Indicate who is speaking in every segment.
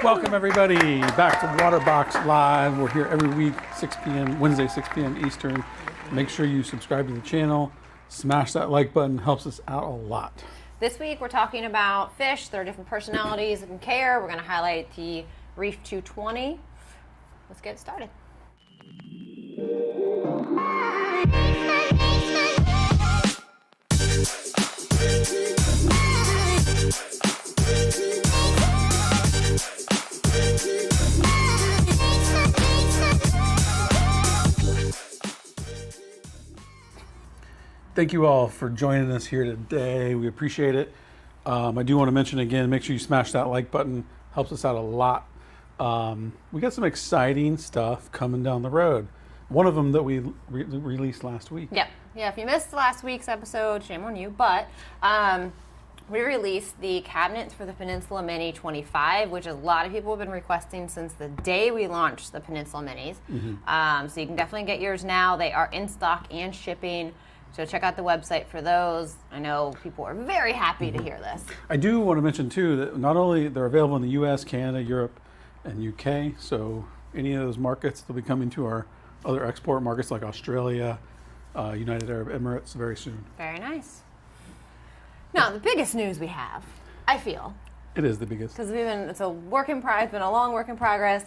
Speaker 1: Welcome everybody back to Waterbox Live. We're here every week, 6 p.m., Wednesday, 6 p.m. Eastern. Make sure you subscribe to the channel, smash that like button, helps us out a lot.
Speaker 2: This week we're talking about fish, their different personalities and care. We're going to highlight the REEF 220. Let's get started.
Speaker 1: Thank you all for joining us here today. We appreciate it. I do want to mention again, make sure you smash that like button. Helps us out a lot. We got some exciting stuff coming down the road. One of them that we released last week.
Speaker 2: Yep. Yeah, if you missed last week's episode, shame on you. But we released the cabinets for the Peninsula Mini 25, which a lot of people have been requesting since the day we launched the Peninsula Minis. So you can definitely get yours now. They are in stock and shipping. So check out the website for those. I know people are very happy to hear this.
Speaker 1: I do want to mention too that not only they're available in the US, Canada, Europe, and UK. So any of those markets, they'll be coming to our other export markets like Australia, United Arab Emirates very soon.
Speaker 2: Very nice. Now, the biggest news we have, I feel.
Speaker 1: It is the biggest.
Speaker 2: Because it's a work in progress, been a long work in progress.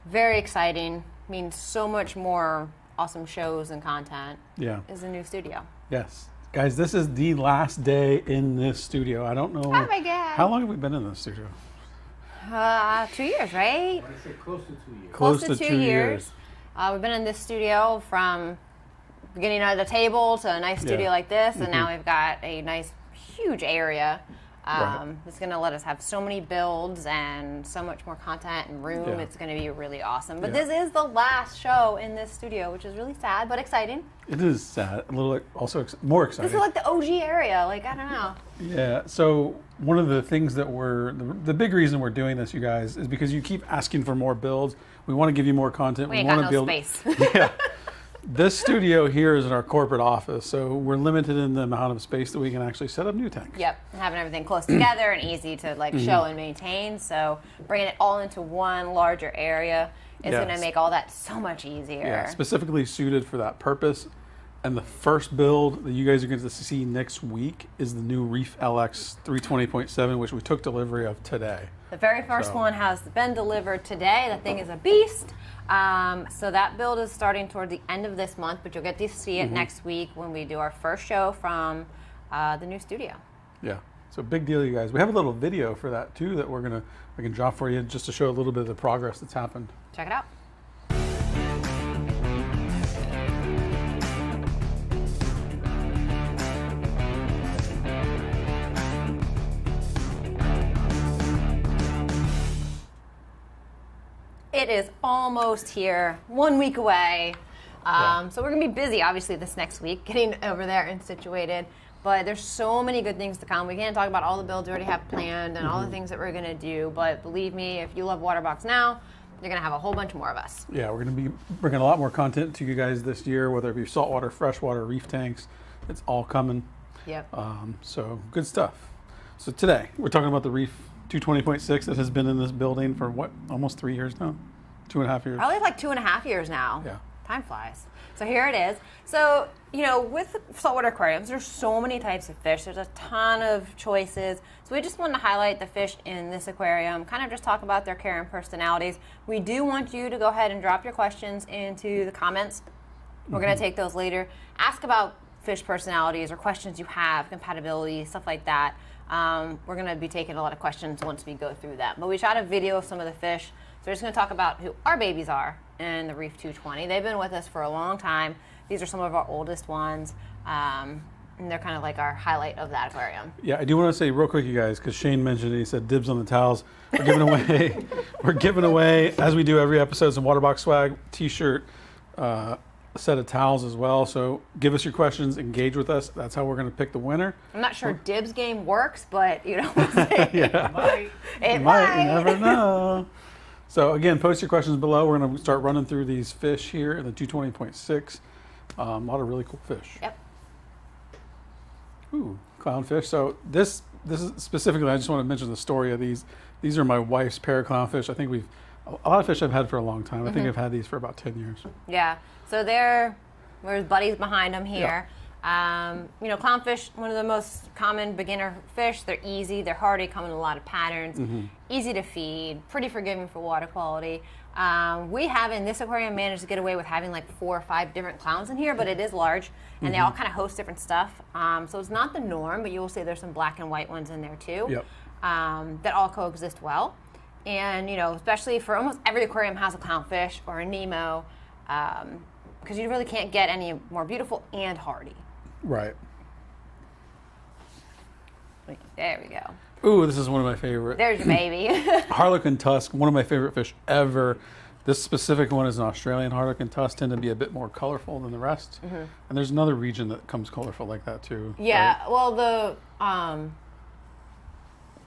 Speaker 2: Very exciting. Means so much more awesome shows and content. Yeah. Is a new studio.
Speaker 1: Yes. Guys, this is the last day in this studio. I don't know.
Speaker 2: Oh my God.
Speaker 1: How long have we been in this studio?
Speaker 2: 2 years, right?
Speaker 3: I say close to 2 years.
Speaker 1: Close to 2 years.
Speaker 2: We've been in this studio from beginning of the table to a nice studio like this, and now we've got a nice, huge area. It's going to let us have so many builds and so much more content and room. Yeah. It's going to be really awesome. But this is the last show in this studio, which is really sad but exciting.
Speaker 1: It is sad. A little also more exciting.
Speaker 2: This is like the OG area. Like, I don't know.
Speaker 1: Yeah. So one of the things that the big reason we're doing this, you guys, is because you keep asking for more builds. We want to give you more content.
Speaker 2: We want to build space.
Speaker 1: Yeah. This studio here is in our corporate office, so we're limited in the amount of space that we can actually set up new tanks.
Speaker 2: Yep, and having everything close together and easy to show and maintain. So bringing it all into one larger area is going to make all that so much easier.
Speaker 1: Yeah, specifically suited for that purpose. And the first build that you guys are going to see next week is the new REEF LX 320.7, which we took delivery of today.
Speaker 2: The very first one has been delivered today. That thing is a beast. So that build is starting toward the end of this month, but you'll get to see it next week when we do our first show from the new studio.
Speaker 1: Yeah, so big deal, you guys. We have a little video for that too that we can drop for you just to show a little bit of the progress that's happened.
Speaker 2: Check it out. It is almost here, 1 week away. So we're gonna be busy, obviously, this next week, getting over there and situated. But there's so many good things to come. We can't talk about all the builds we already have planned and all the things that we're gonna do. But believe me, if you love Waterbox now, you're gonna have a whole bunch more of us.
Speaker 1: Yeah, we're gonna be bringing a lot more content to you guys this year, whether it be saltwater, freshwater, reef tanks. It's all coming.
Speaker 2: Yep.
Speaker 1: So good stuff. So today we're talking about the REEF 220.6 that has been in this building for what, almost 3 years now? 2.5 years?
Speaker 2: Probably like 2.5 years now.
Speaker 1: Yeah.
Speaker 2: Time flies. So here it is. So, with saltwater aquariums, there's so many types of fish. There's a ton of choices. So we just wanted to highlight the fish in this aquarium, kind of just talk about their care and personalities. We do want you to go ahead and drop your questions into the comments. We're going to take those later. Ask about fish personalities or questions you have, compatibility, stuff like that. We're going to be taking a lot of questions once we go through that. But we shot a video of some of the fish. So we're just going to talk about who our babies are in the REEF 220. They've been with us for a long time. These are some of our oldest ones. And they're kind of like our highlight of that aquarium. Yeah,
Speaker 1: I do want to say real quick, you guys, because Shane mentioned it. He said dibs on the towels. We're giving away, as we do every episode, some Waterbox swag, t-shirt, a set of towels as well. So give us your questions, engage with us. That's how we're going to pick the winner.
Speaker 2: I'm not sure dibs game works, but
Speaker 1: yeah. It might. You never know. So again, post your questions below. We're going to start running through these fish here in the 220.6. A lot of really cool fish.
Speaker 2: Yep.
Speaker 1: Ooh, clownfish. So this this is specifically, I just want to mention the story of these. These are my wife's pair of clownfish. I think a lot of fish I've had for a long time. I think I've had these for about 10 years.
Speaker 2: Yeah. So there's buddies behind them here. You know, clownfish, one of the most common beginner fish. They're easy, they're hardy, come in a lot of patterns, easy to feed, pretty forgiving for water quality. We have in this aquarium managed to get away with having like 4 or 5 different clowns in here, but it is large and they all kind of host different stuff. So it's not the norm, but you will see there's some black and white ones in there too.
Speaker 1: Yep.
Speaker 2: That all coexist well. And, you know, especially for almost every aquarium has a clownfish or a Nemo, because you really can't get any more beautiful and hardy.
Speaker 1: Right.
Speaker 2: There we go.
Speaker 1: Ooh, this is one of my favorite.
Speaker 2: There's your baby.
Speaker 1: Harlequin Tusk, one of my favorite fish ever. This specific one is an Australian Harlequin Tusk, tend to be a bit more colorful than the rest. And there's another region that comes colorful like that too.
Speaker 2: Yeah,
Speaker 1: right?
Speaker 2: well,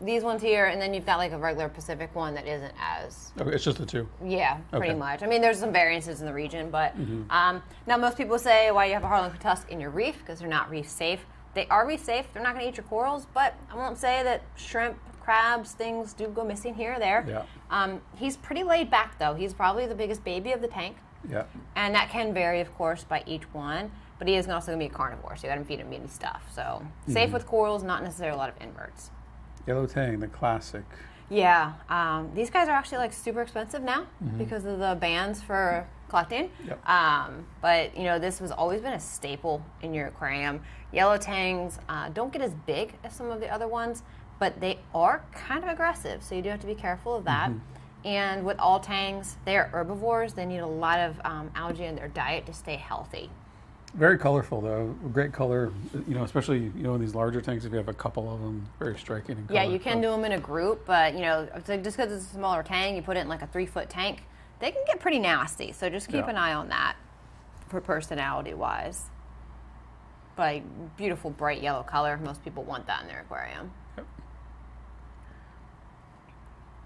Speaker 2: these ones here, and then you've got like a regular Pacific one that isn't as...
Speaker 1: Okay, it's just the two.
Speaker 2: Yeah, pretty much. I mean, there's some variances in the region, but now most people say why you have a Harlequin Tusk in your reef, because they're not reef safe. They are reef safe. They're not going to eat your corals, but I won't say that shrimp, crabs, things do go missing here or there.
Speaker 1: Yeah.
Speaker 2: He's pretty laid back, though. He's probably the biggest baby of the tank.
Speaker 1: Yeah.
Speaker 2: And that can vary, of course, by each one, but he is also going to be a carnivore, so you got to feed him meaty stuff. So safe with corals, not necessarily a lot of inverts.
Speaker 1: Yellow Tang, the classic.
Speaker 2: Yeah, these guys are actually like super expensive now because of the bans for collecting.
Speaker 1: Yep.
Speaker 2: But you know, this has always been a staple in your aquarium. Yellow Tangs don't get as big as some of the other ones, but they are kind of aggressive, so you do have to be careful of that. And with all tangs, they are herbivores. They need a lot of algae in their diet to stay healthy.
Speaker 1: Very colorful though, great color. You know, especially in these larger tanks, if you have a couple of them, very striking in color.
Speaker 2: Yeah, you can do them in a group, but you know, it's like just because it's a smaller tank, you put it in like a 3-foot tank, they can get pretty nasty. So just keep an eye on that for personality-wise. But beautiful bright yellow color, most people want that in their aquarium.
Speaker 1: Yep.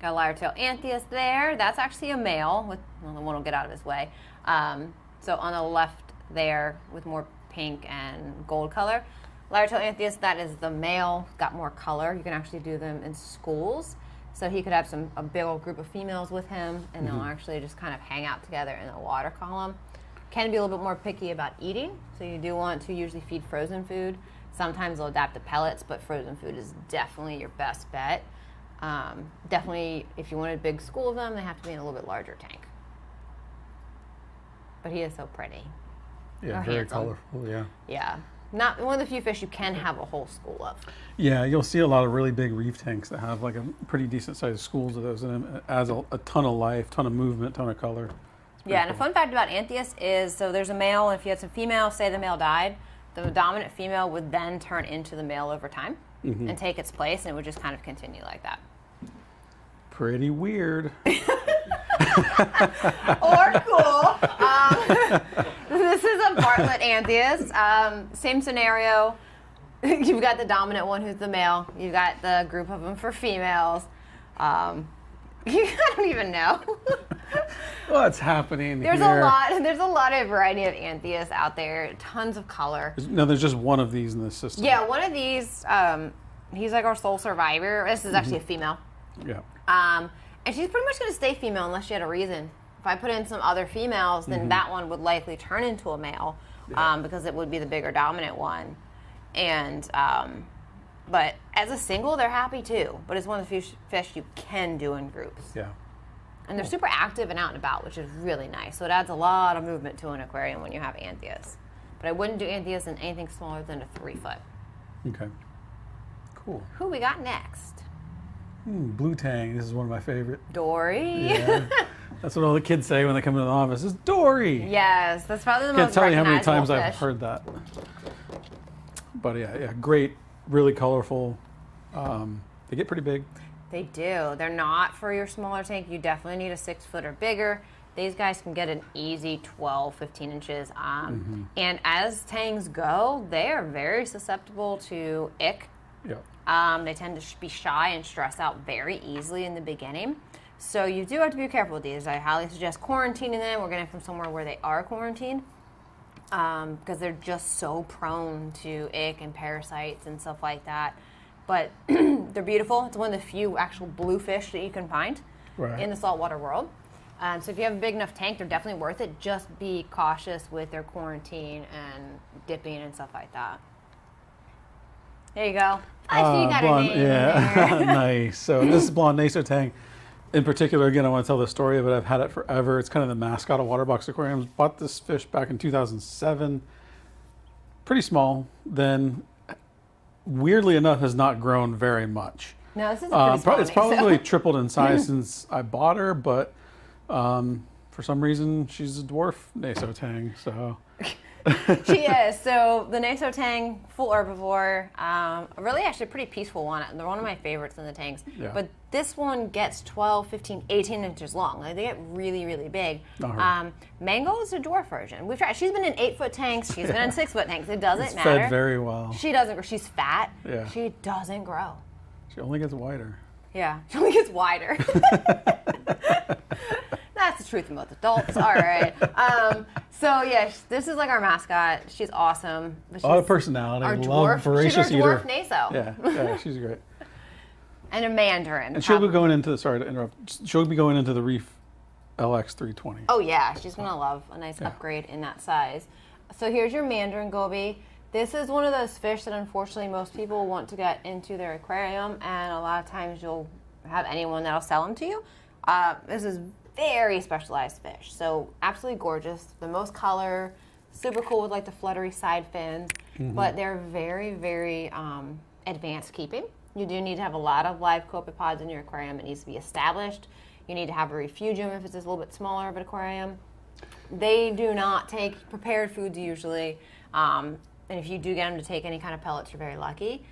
Speaker 2: Got a Lyretail Anthias there. That's actually a male. The one will get out of his way. So on the left there with more pink and gold color. Lyretail Anthias, that is the male, got more color. You can actually do them in schools. So he could have a big old group of females with him, and they'll actually just kind of hang out together in the water column. Can be a little bit more picky about eating, so you do want to usually feed frozen food. Sometimes they'll adapt to pellets, but frozen food is definitely your best bet. Definitely, if you want a big school of them, they have to be in a little bit larger tank. But he is so pretty.
Speaker 1: Yeah, very colorful, yeah.
Speaker 2: Yeah. Not one of the few fish you can have a whole school of.
Speaker 1: Yeah, you'll see a lot of really big reef tanks that have like a pretty decent sized schools of those in them. It adds a ton of life, ton of movement, ton of color.
Speaker 2: Yeah, and a fun fact about Anthias is, so there's a male, and if you had some females, say the male died, the dominant female would then turn into the male over time and take its place, and it would just kind of continue like that.
Speaker 1: Pretty weird.
Speaker 2: Or cool. This is a Bartlett Anthias. Same scenario. You've got the dominant one who's the male. You've got the group of them for females. I don't even know.
Speaker 1: What's happening
Speaker 2: There's
Speaker 1: here?
Speaker 2: There's a lot of variety of Anthias out there. Tons of color.
Speaker 1: No, there's just one of these in this system.
Speaker 2: Yeah, one of these. He's like our sole survivor. This is actually a female.
Speaker 1: Yeah.
Speaker 2: And she's pretty much going to stay female unless she had a reason. If I put in some other females, then that one would likely turn into a male because it would be the bigger dominant one. And but as a single, they're happy too. But it's one of the few fish you can do in groups.
Speaker 1: Yeah.
Speaker 2: And they're super active and out and about, which is really nice. So it adds a lot of movement to an aquarium when you have Anthias. But I wouldn't do Anthias in anything smaller than a 3-foot.
Speaker 1: Okay. Cool.
Speaker 2: Who we got next?
Speaker 1: Blue Tang. This is one of my favorite.
Speaker 2: Dory.
Speaker 1: Yeah. That's what all the kids say when they come into the office. Is Dory.
Speaker 2: Yes, that's probably the
Speaker 1: Can't
Speaker 2: most
Speaker 1: tell you how many
Speaker 2: recognizable
Speaker 1: times I've
Speaker 2: fish.
Speaker 1: heard that. But yeah, great, really colorful. They get pretty big.
Speaker 2: They do. They're not for your smaller tank. You definitely need a 6-foot or bigger. These guys can get an easy 12, 15 inches. And as tangs go, they are very susceptible to ick.
Speaker 1: Yeah.
Speaker 2: They tend to be shy and stress out very easily in the beginning. So you do have to be careful with these. I highly suggest quarantining them. We're getting from somewhere where they are quarantined because they're just so prone to ick and parasites and stuff like that. but they're beautiful. It's one of the few actual blue fish that you can find in the saltwater world. So if you have a big enough tank, they're definitely worth it. Just be cautious with their quarantine and dipping and stuff like that. There you go. I see you got a name in there.
Speaker 1: Nice. So this is blonde Naso Tang. In particular, again, I want to tell the story of it. I've had it forever. It's kind of the mascot of Waterbox Aquariums. Bought this fish back in 2007. Pretty small. Then, weirdly enough, has not grown very much.
Speaker 2: No, this is a pretty small
Speaker 1: It's probably tripled in size since I bought her, but for some reason, she's a dwarf Naso Tang. So
Speaker 2: she is. So the Naso Tang, full herbivore, really actually a pretty peaceful one. They're one of my favorites in the tanks.
Speaker 1: Yeah.
Speaker 2: But this one gets 12, 15, 18 inches long. Like, they get really, really big. Mango is a dwarf version. We've tried. She's been in 8-foot tanks. She's been in 6-foot tanks. It doesn't matter.
Speaker 1: Fed very well.
Speaker 2: She doesn't. She's fat.
Speaker 1: Yeah.
Speaker 2: She doesn't grow.
Speaker 1: She only gets wider.
Speaker 2: Yeah. She only gets wider. That's the truth about adults. All right. So yeah, this is like our mascot. She's awesome.
Speaker 1: A lot of personality.
Speaker 2: Our
Speaker 1: Love,
Speaker 2: dwarf.
Speaker 1: voracious
Speaker 2: She's our
Speaker 1: eater.
Speaker 2: dwarf Naso.
Speaker 1: Yeah, she's great.
Speaker 2: And a Mandarin.
Speaker 1: And she'll be going into, sorry to interrupt, she'll be going into the REEF LX 320.
Speaker 2: Oh yeah, she's gonna love a nice upgrade in that size. So here's your Mandarin goby. This is one of those fish that unfortunately most people want to get into their aquarium, and a lot of times you'll have anyone that'll sell them to you. This is very specialized fish, so absolutely gorgeous. The most color, super cool with like the fluttery side fins, but they're very, very advanced keeping. You do need to have a lot of live copepods in your aquarium. It needs to be established. You need to have a refugium if it's a little bit smaller of an aquarium. They do not take prepared foods usually, and if you do get them to take any kind of pellets, you're very lucky.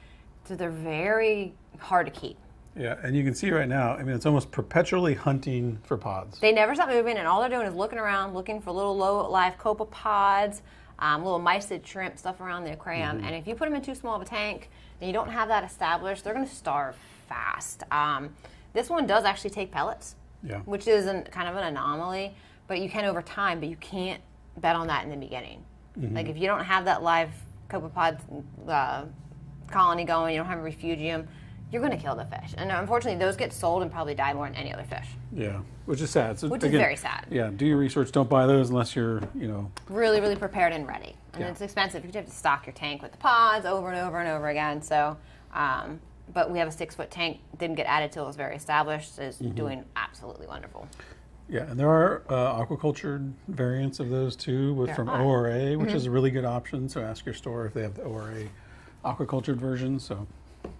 Speaker 2: So they're very hard to keep.
Speaker 1: Yeah, and you can see right now, I mean, it's almost perpetually hunting for pods.
Speaker 2: They never stop moving, and all they're doing is looking around, looking for little low live copepods, little mysid shrimp, stuff around the aquarium. And if you put them in too small of a tank and you don't have that established, they're going to starve fast. This one does actually take pellets, which is kind of an anomaly, but you can over time, but you can't bet on that in the beginning. Like if you don't have that live copepod colony going, you don't have a refugium, you're going to kill the fish. And unfortunately, those get sold and probably die more than any other fish.
Speaker 1: Yeah, which is sad. So
Speaker 2: which is very sad.
Speaker 1: Yeah, do your research. Don't buy those unless you're,
Speaker 2: really, really prepared and ready. And it's expensive. You have to stock your tank with the pods over and over and over again. So, but we have a 6-foot tank. Didn't get added till it was very established. Is doing absolutely wonderful.
Speaker 1: Yeah, and there are aquaculture variants of those too, from ORA, which is a really good option. So ask your store if they have the ORA aquacultured version. So.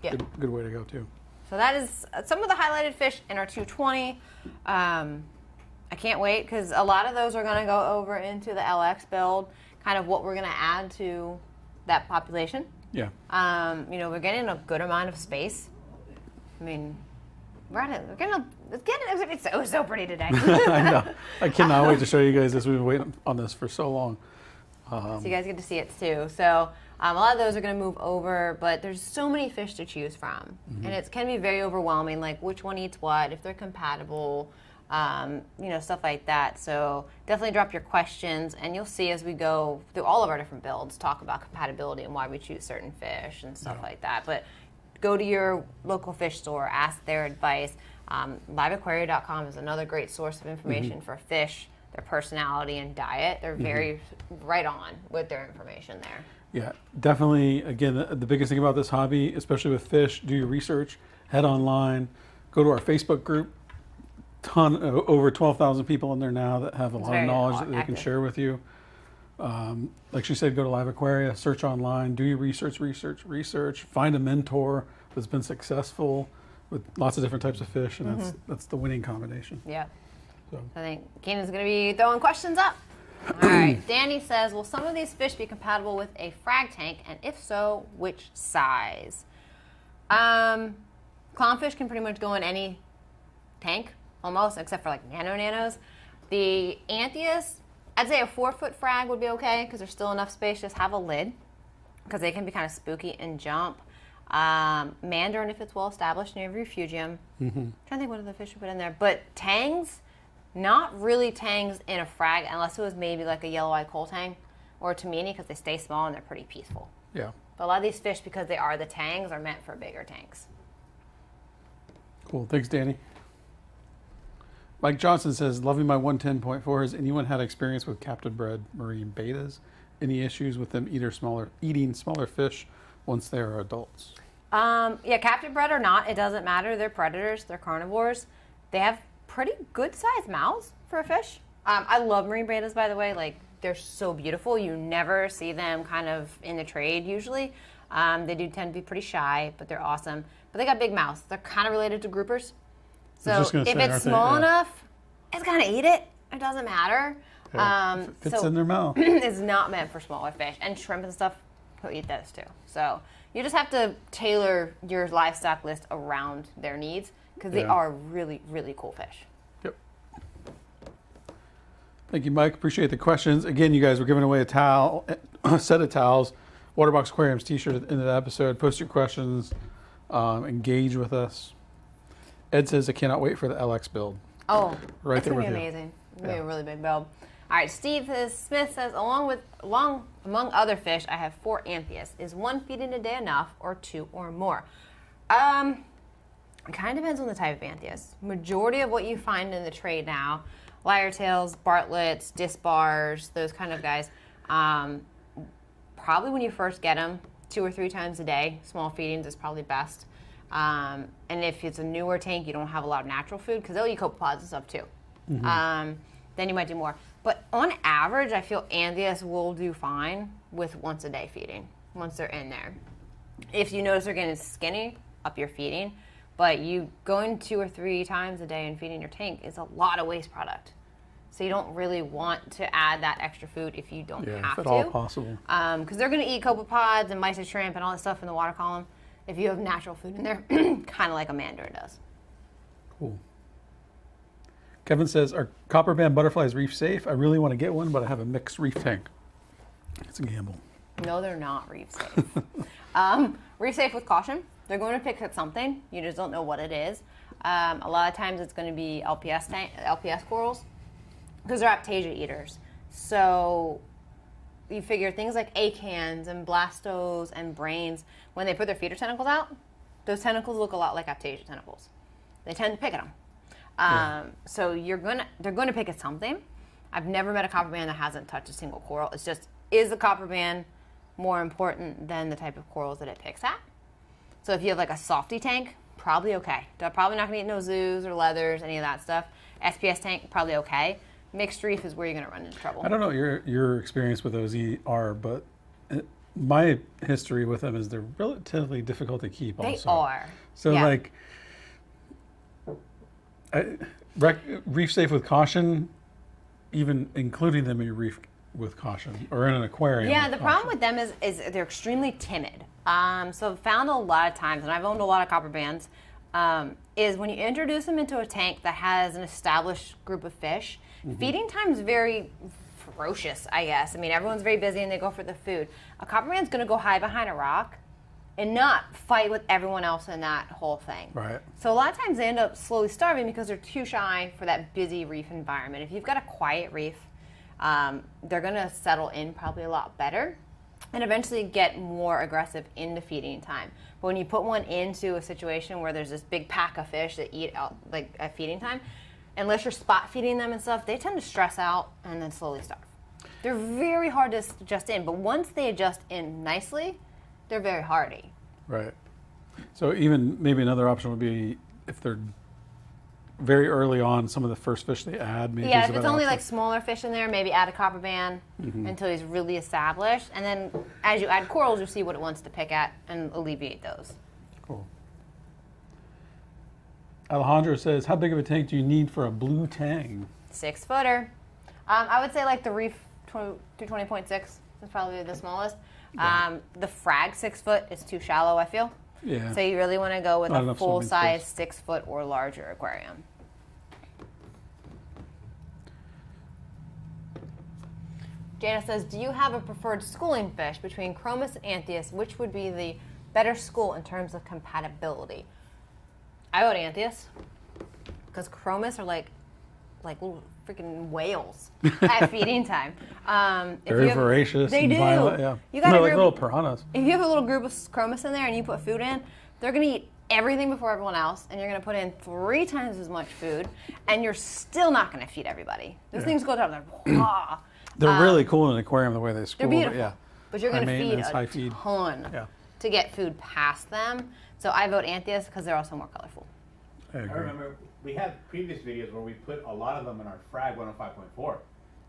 Speaker 2: Yeah.
Speaker 1: Good way to go too.
Speaker 2: So that is some of the highlighted fish in our 220. I can't wait because a lot of those are going to go over into the LX build, kind of what we're going to add to that population.
Speaker 1: Yeah.
Speaker 2: We're getting a good amount of space. I mean, it's so pretty today.
Speaker 1: I know. I cannot wait to show you guys this. We've been waiting on this for so long.
Speaker 2: So you guys get to see it too. So a lot of those are going to move over, but there's so many fish to choose from. And it can be very overwhelming, like which one eats what, if they're compatible, stuff like that. So definitely drop your questions, and you'll see as we go through all of our different builds, talk about compatibility and why we choose certain fish and stuff like that. But go to your local fish store, ask their advice. LiveAquaria.com is another great source of information for fish, their personality and diet. They're very right on with their information there.
Speaker 1: Yeah, definitely. Again, the biggest thing about this hobby, especially with fish, do your research, head online, go to our Facebook group. Over 12,000 people in there now that have a lot of knowledge that they can share with you. Like she said, go to Live Aquaria, search online, do your research, find a mentor that's been successful with lots of different types of fish, and that's the winning combination.
Speaker 2: Yeah.
Speaker 1: So
Speaker 2: I think Keenan's going to be throwing questions up. All right. Danny says, will some of these fish be compatible with a frag tank, and if so, which size? Clownfish can pretty much go in any tank, almost, except for like nanos. The Anthias, I'd say a 4-foot frag would be okay because there's still enough space. Just have a lid because they can be kind of spooky and jump. Mandarin, if it's well established near refugium. I'm trying to think what other fish we put in there. But tangs, not really tangs in a frag unless it was maybe like a yellow-eyed coal tang or a tamini because they stay small and they're pretty peaceful.
Speaker 1: Yeah.
Speaker 2: But a lot of these fish, because they are the tangs, are meant for bigger tanks.
Speaker 1: Cool. Thanks, Danny. Mike Johnson says, loving my 110.4. Has anyone had experience with captive bred marine betas? Any issues with them eating smaller fish once they are adults?
Speaker 2: Yeah, captive bred or not, it doesn't matter. They're predators. They're carnivores. They have pretty good sized mouths for a fish. I love marine betas, by the way. Like, they're so beautiful. You never see them kind of in the trade usually. They do tend to be pretty shy, but they're awesome. But they got big mouths. They're kind of related to groupers. So if it's small enough, it's going to eat it. It doesn't matter.
Speaker 1: Yeah, if it fits in their mouth.
Speaker 2: It's not meant for smaller fish. And shrimp and stuff, he'll eat those too. So you just have to tailor your livestock list around their needs because they are really, really cool fish.
Speaker 1: Yep. Thank you, Mike. Appreciate the questions. Again, you guys, we're giving away a set of towels, Waterbox Aquariums t-shirt at the end of the episode. Post your questions. Engage with us. Ed says, I cannot wait for the LX build.
Speaker 2: Oh,
Speaker 1: right
Speaker 2: it's
Speaker 1: there
Speaker 2: going to
Speaker 1: with
Speaker 2: be
Speaker 1: you.
Speaker 2: amazing. It's going to be a really big build. All right, Smith says, among other fish, I have 4 Anthias. Is 1 feeding a day enough or 2 or more? It kind of depends on the type of Anthias. Majority of what you find in the trade now, Lyretails, Bartletts, disc bars, those kind of guys, probably when you first get them, 2 or 3 times a day. Small feedings is probably best. And if it's a newer tank, you don't have a lot of natural food, because they'll eat copepods and stuff too. Then you might do more. But on average, I feel Anthias will do fine with once a day feeding, once they're in there. If you notice they're getting skinny, up your feeding. But you going 2 or 3 times a day and feeding your tank is a lot of waste product. So you don't really want to add that extra food if you don't have
Speaker 1: if at
Speaker 2: to.
Speaker 1: all possible.
Speaker 2: Because they're going to eat copepods and mice and shrimp and all that stuff in the water column. If you have natural food in there, kind of like a Mandarin does.
Speaker 1: Cool. Kevin says, are copper band butterflies reef safe? I really want to get one, but I have a mixed reef tank. It's a gamble.
Speaker 2: No, they're not reef safe. Reef safe with caution. They're going to pick at something. You just don't know what it is. A lot of times it's going to be LPS corals because they're Aptasia eaters. So you figure things like acans and blastos and brains, when they put their feeder tentacles out, those tentacles look a lot like Aptasia tentacles. They tend to pick at them. So they're going to pick at something. I've never met a copper band that hasn't touched a single coral. It's just, is the copper band more important than the type of corals that it picks at? So if you have like a softy tank, probably okay. They're probably not going to eat no zoos or leathers, any of that stuff. SPS tank, probably okay. Mixed reef is where you're going to run into trouble.
Speaker 1: I don't know what your experience with those are, but my history with them is they're relatively difficult to keep.
Speaker 2: They
Speaker 1: also.
Speaker 2: are.
Speaker 1: So like, reef safe with caution, even including them in your reef with caution or in an aquarium.
Speaker 2: Yeah, the problem with them is they're extremely timid. So I've found a lot of times, and I've owned a lot of copper bands, is when you introduce them into a tank that has an established group of fish, feeding time is very ferocious, I guess. I mean, everyone's very busy and they go for the food. A copper band's going to go hide behind a rock and not fight with everyone else in that whole thing.
Speaker 1: Right.
Speaker 2: So a lot of times they end up slowly starving because they're too shy for that busy reef environment. If you've got a quiet reef, they're going to settle in probably a lot better and eventually get more aggressive into feeding time. But when you put one into a situation where there's this big pack of fish that eat out like at feeding time, unless you're spot feeding them and stuff, they tend to stress out and then slowly starve. They're very hard to adjust in, but once they adjust in nicely, they're very hardy.
Speaker 1: Right. So even maybe another option would be if they're very early on, some of the first fish they add. Maybe
Speaker 2: yeah, if it's only like smaller fish in there, maybe add a copper band until he's really established. And then as you add corals, you'll see what it wants to pick at and alleviate those.
Speaker 1: Cool. Alejandro says, how big of a tank do you need for a blue tang?
Speaker 2: 6 footer. I would say like the REEF 220.6 is probably the smallest.
Speaker 1: Yeah.
Speaker 2: The frag 6 foot is too shallow, I feel.
Speaker 1: Yeah.
Speaker 2: So you really want to go with
Speaker 1: Not
Speaker 2: a full size
Speaker 1: space.
Speaker 2: 6 foot or larger aquarium. Jada says, do you have a preferred schooling fish between Chromis and Anthias? Which would be the better school in terms of compatibility? I would Anthias, because Chromis are like like little freaking whales at feeding time.
Speaker 1: Very voracious.
Speaker 2: They
Speaker 1: and
Speaker 2: do.
Speaker 1: violent, yeah.
Speaker 2: You got
Speaker 1: They're like little piranhas.
Speaker 2: If you have a little group of chromis in there and you put food in, they're going to eat everything before everyone else, and you're going to put in 3 times as much food, and you're still not going to feed everybody. Those things go down there.
Speaker 1: They're really cool in an aquarium the way they school.
Speaker 2: They're beautiful.
Speaker 1: Yeah.
Speaker 2: But you're going to feed
Speaker 1: high
Speaker 2: a
Speaker 1: feed.
Speaker 2: ton to get food past them. So I vote Anthias because they're also more colorful.
Speaker 1: I
Speaker 3: I
Speaker 1: agree.
Speaker 3: remember we had previous videos where we put a lot of them in our frag 105.4.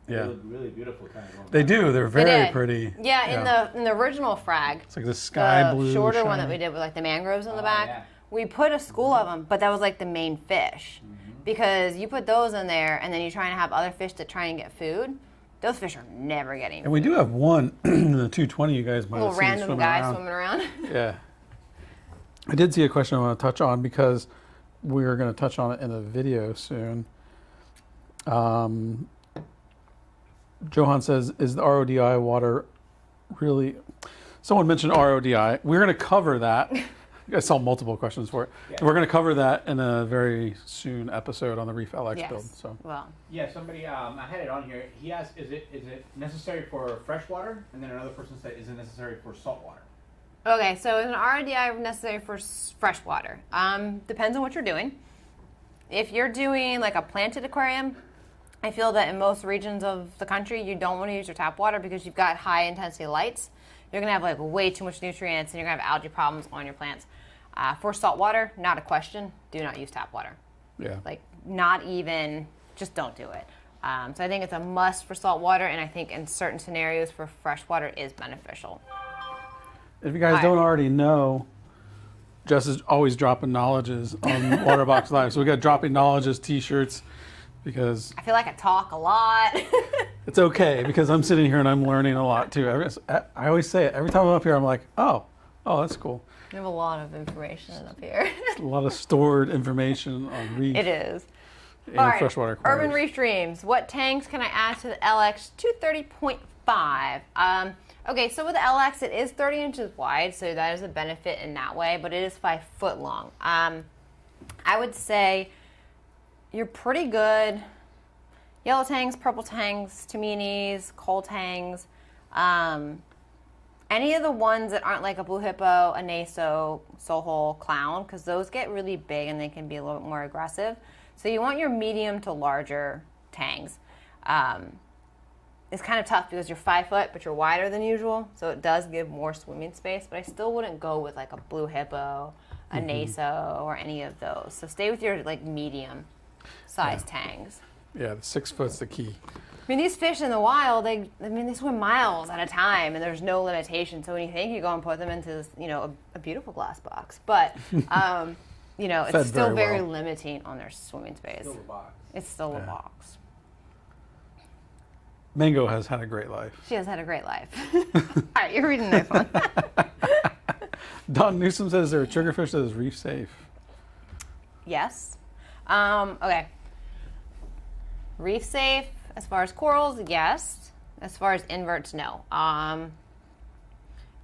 Speaker 1: Yeah.
Speaker 3: They look really beautiful kind of going
Speaker 1: They
Speaker 3: back.
Speaker 1: do. They're
Speaker 2: They
Speaker 1: very
Speaker 2: did.
Speaker 1: pretty.
Speaker 2: Yeah, in the original frag,
Speaker 1: It's like the sky
Speaker 2: the
Speaker 1: blue.
Speaker 2: shorter one that
Speaker 1: shiny.
Speaker 2: we did with like the mangroves in the
Speaker 3: Oh,
Speaker 2: back,
Speaker 3: yeah.
Speaker 2: we put a school of them, but that was like the main fish. Because you put those in there and then you're trying to have other fish that try and get food, those fish are never getting
Speaker 1: And
Speaker 2: food.
Speaker 1: we do have one in the 220 you guys might
Speaker 2: Little
Speaker 1: have seen
Speaker 2: random
Speaker 1: swimming
Speaker 2: guy
Speaker 1: around.
Speaker 2: swimming around.
Speaker 1: Yeah. I did see a question I want to touch on because we're going to touch on it in a video soon. Johan says, is the RODI water really... Someone mentioned RODI. We're going to cover that. I saw multiple questions for it.
Speaker 3: Yeah.
Speaker 1: We're going to cover that in a very soon episode on the Reef LX build. So
Speaker 2: Well,
Speaker 3: Yeah, somebody, I had it on here. He asked, is it necessary for fresh water? And then another person said, is it necessary for salt water?
Speaker 2: okay, so is an RODI necessary for fresh water? Depends on what you're doing. If you're doing like a planted aquarium, I feel that in most regions of the country, you don't want to use your tap water because you've got high intensity lights. You're going to have like way too much nutrients and you're going to have algae problems on your plants. For salt water, not a question. Do not use tap water.
Speaker 1: yeah.
Speaker 2: Like not even, just don't do it. So I think it's a must for salt water, and I think in certain scenarios for fresh water is beneficial.
Speaker 1: If you guys
Speaker 2: Hi.
Speaker 1: don't already know, Jess is always dropping knowledges on Waterbox Live. So we got dropping knowledges t-shirts because
Speaker 2: I feel like I talk a lot.
Speaker 1: it's okay because I'm sitting here and I'm learning a lot too. I always say it. Every time I'm up here, I'm like, oh, that's cool.
Speaker 2: We have a lot of information up here.
Speaker 1: A lot of stored information on reef
Speaker 2: It is.
Speaker 1: and
Speaker 2: All right,
Speaker 1: freshwater
Speaker 2: Urban
Speaker 1: aquariums.
Speaker 2: Reef Dreams. What tanks can I add to the LX 230.5? Okay, so with the LX, it is 30 inches wide, so that is a benefit in that way, but it is 5 foot long. I would say you're pretty good. Yellow Tangs, Purple Tangs, Taminis, Coal Tangs. Any of the ones that aren't like a Blue Hippo, a Naso, Soul, Clown, because those get really big and they can be a little bit more aggressive. So you want your medium to larger tangs. It's kind of tough because you're 5 foot, but you're wider than usual, so it does give more swimming space, but I still wouldn't go with like a Blue Hippo, a Naso, or any of those. So stay with your like medium size tangs.
Speaker 1: Yeah, the 6 foot's the key.
Speaker 2: I mean, these fish in the wild, they swim miles at a time, and there's no limitation. So when you think you go and put them into this, a beautiful glass box, but
Speaker 1: Fed
Speaker 2: it's still
Speaker 1: very
Speaker 2: very
Speaker 1: well.
Speaker 2: limiting on their swimming space.
Speaker 3: Silver box.
Speaker 2: It's still a
Speaker 1: Yeah.
Speaker 2: box.
Speaker 1: Mango has had a great life.
Speaker 2: She has had a great life. All right, you're reading the next one.
Speaker 1: Don Newsom says, is there a triggerfish that is reef safe?
Speaker 2: Yes. Okay. Reef safe. As far as corals, yes. As far as inverts, no.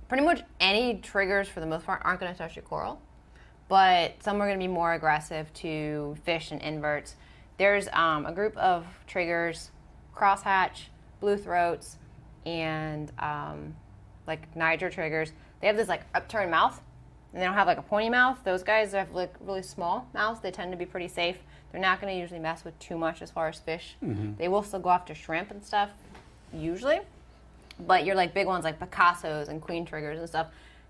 Speaker 2: Pretty much any triggers, for the most part, aren't going to touch your coral. But some are going to be more aggressive to fish and inverts. There's a group of triggers, crosshatch, blue throats, and like Niger triggers. They have this like upturned mouth, and they don't have like a pointy mouth. Those guys have like really small mouths. They tend to be pretty safe. They're not going to usually mess with too much as far as fish. They will still go after shrimp and stuff, usually. But your like big ones like Picassos and queen triggers and stuff,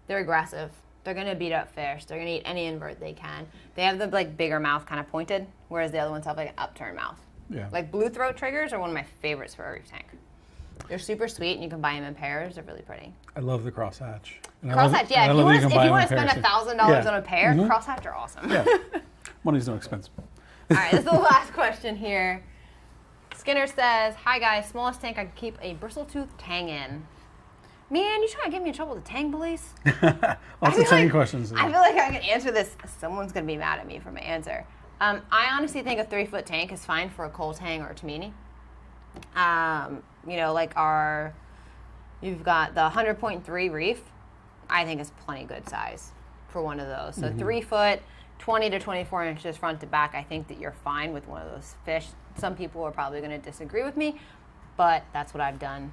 Speaker 2: they're aggressive. They're going to beat up fish. They're going to eat any invert they can. They have the like bigger mouth kind of pointed, whereas the other ones have like an upturned mouth.
Speaker 1: Yeah.
Speaker 2: Like blue throat triggers are one of my favorites for a reef tank. They're super sweet and you can buy them in pairs. They're really pretty.
Speaker 1: I love the crosshatch. And I
Speaker 2: Crosshatch, yeah.
Speaker 1: love
Speaker 2: If you
Speaker 1: buy
Speaker 2: want
Speaker 1: them
Speaker 2: to
Speaker 1: in
Speaker 2: spend
Speaker 1: pairs.
Speaker 2: $1,000
Speaker 1: Yeah.
Speaker 2: on a pair, crosshatch are awesome.
Speaker 1: Yeah. Money's no expense.
Speaker 2: All right, this is the last question here. Skinner says, "Hi guys, smallest tank I could keep a bristletooth tang in." Man, you trying to get me in trouble with the tang police?
Speaker 1: Lots of tang questions.
Speaker 2: I feel like I can answer this. Someone's gonna be mad at me for my answer. I honestly think a 3-foot tank is fine for a coal tang or a tamini. You've got the 100.3 reef. I think is plenty good size for one of those. So 3 foot, 20 to 24 inches front to back, I think that you're fine with one of those fish. Some people are probably going to disagree with me, but that's what I've done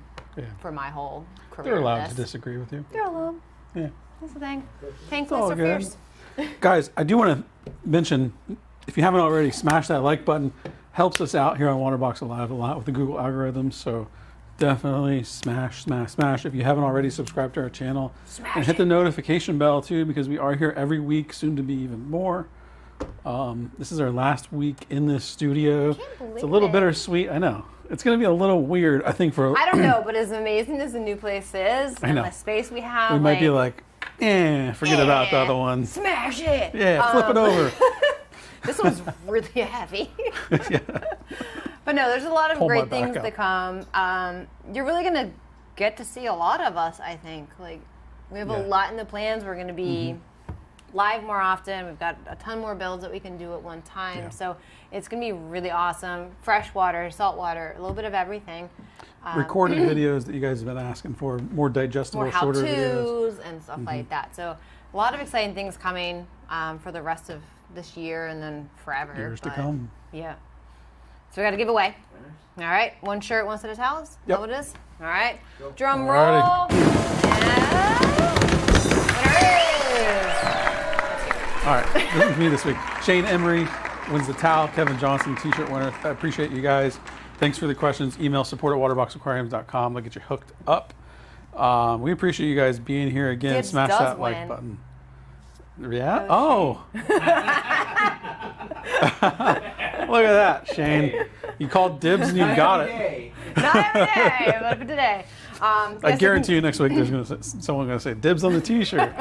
Speaker 2: for my whole career.
Speaker 1: They're allowed to disagree with you.
Speaker 2: They're allowed.
Speaker 1: Yeah.
Speaker 2: That's the thing. Thankless
Speaker 1: all
Speaker 2: or
Speaker 1: good.
Speaker 2: fierce.
Speaker 1: Guys, I do want to mention, if you haven't already, smash that like button. Helps us out here on Waterbox Alive a lot with the Google algorithms. So definitely smash, smash, smash. If you haven't already, subscribe to our channel. And hit the notification bell too, because we are here every week, soon to be even more. This is our last week in this studio. It's a little bittersweet. I know. It's going to be a little weird, I think, for...
Speaker 2: I don't know, but as amazing as the new place is, and the space we have,
Speaker 1: we might be like, forget about the other one.
Speaker 2: Smash it!
Speaker 1: Yeah, flip it over.
Speaker 2: This one's really heavy. But no, there's a lot of great things to come. You're really going to get to see a lot of us, I think. Like, we have a lot in the plans. We're going to be live more often. We've got a ton more builds that we can do at one time. So it's going to be really awesome. Freshwater, saltwater, a little bit of everything.
Speaker 1: Recorded videos that you guys have been asking for, more digestible,
Speaker 2: more
Speaker 1: shorter videos.
Speaker 2: how-tos and stuff like that. So a lot of exciting things coming for the rest of this year and then forever.
Speaker 1: Years to come.
Speaker 2: Yeah. So we got to give away. All right. One shirt, one set of towels. Is that what it is? All right. Drum roll.
Speaker 1: All right, this is me this week. Shane Emery wins the towel. Kevin Johnson, t-shirt winner. I appreciate you guys. Thanks for the questions. Email support@waterboxaquariums.com. They'll get you hooked up. We appreciate you guys being here again.
Speaker 2: Dibs
Speaker 1: Smash
Speaker 2: does
Speaker 1: that
Speaker 2: win.
Speaker 1: like button. Yeah? Oh. Look at that, Shane. You called dibs and you got it.
Speaker 2: Not every day, but for today.
Speaker 1: I guarantee you next week there's someone going to say dibs on the t-shirt.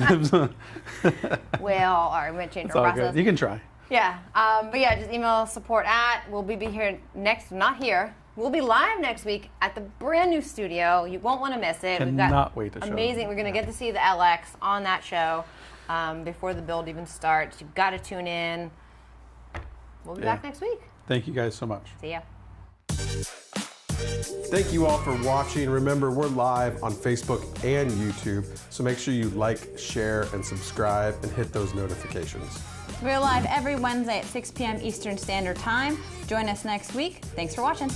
Speaker 1: Dibs on.
Speaker 2: Well, all right, we might change
Speaker 1: It's
Speaker 2: our
Speaker 1: all
Speaker 2: process.
Speaker 1: good. You can try.
Speaker 2: Yeah, but yeah, just email support@. We'll be here next, not here. We'll be live next week at the brand new studio. You won't want to miss it.
Speaker 1: Cannot wait to show
Speaker 2: amazing.
Speaker 1: them.
Speaker 2: We're going to get to see the LX on that show before the build even starts. You've got to tune in. We'll be back next week.
Speaker 1: Thank you guys so much.
Speaker 2: See ya.
Speaker 4: Thank you all for watching. Remember, we're live on Facebook and YouTube, so make sure you like, share, and subscribe, and hit those notifications.
Speaker 5: We're live every Wednesday at 6 p.m. Eastern Standard Time. Join us next week. Thanks for watching.